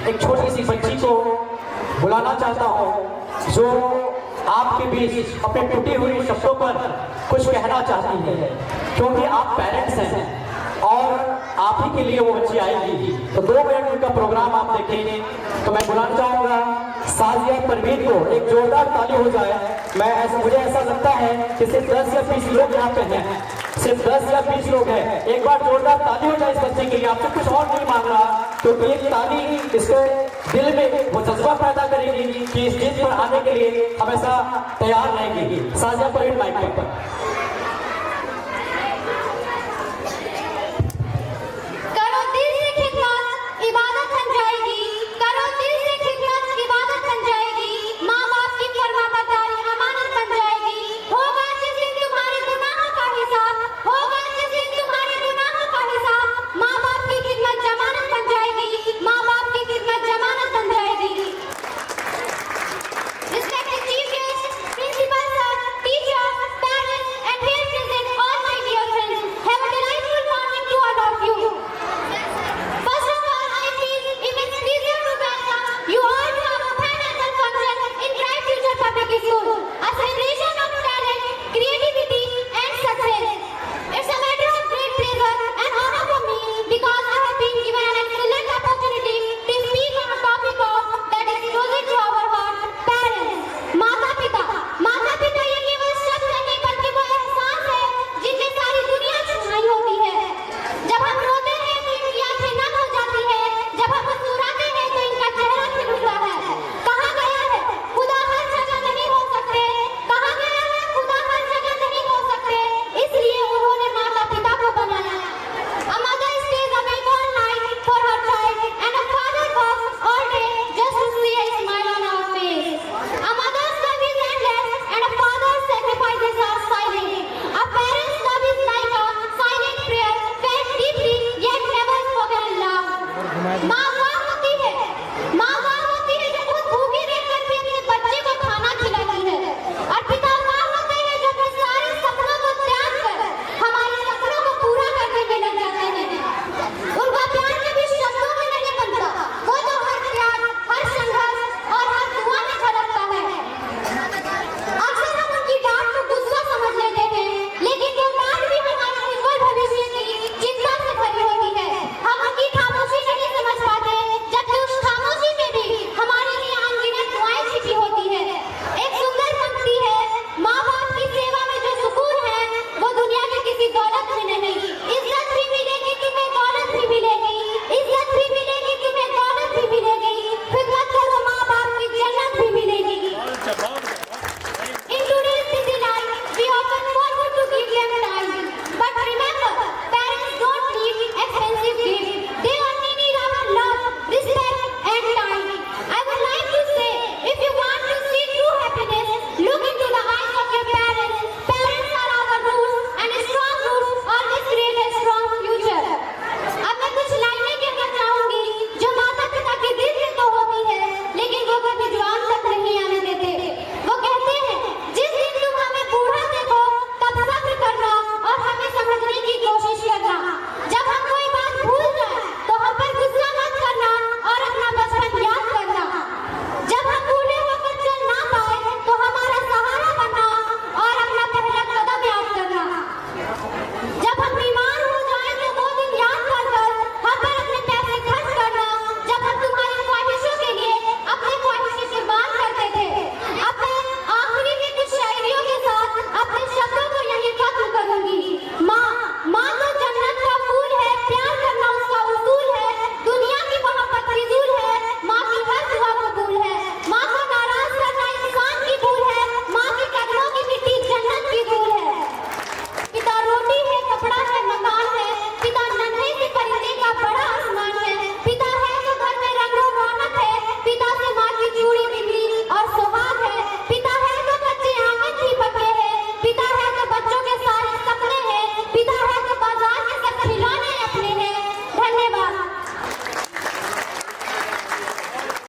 एक छोटी सी बच्ची को बुलाना चाहता हूँ जो आपके बीच अपने टूटी हुई शब्दों पर कुछ कहना चाहती है, क्योंकि आप पेरेंट्स हैं और आप ही के लिए वो बच्ची आएगी। तो 2 मिनट उनका प्रोग्राम आप देखेंगे। तो मैं बुलाना चाहूंगा साजिया परवीन को। एक जोरदार ताली हो जाए। मुझे ऐसा लगता है कि सिर्फ 10 या 20 लोग यहाँ पे हैं, सिर्फ 10 या 20 लोग हैं। एक बार जोरदार ताली हो जाए इस बच्चे के लिए। आपसे कुछ और नहीं मांग रहा, क्योंकि एक ताली इसके दिल में वो जज्बा पैदा करेगी कि इस चीज पर आने के लिए हमेशा तैयार रहेंगे। साजिया परवीन माइक पर।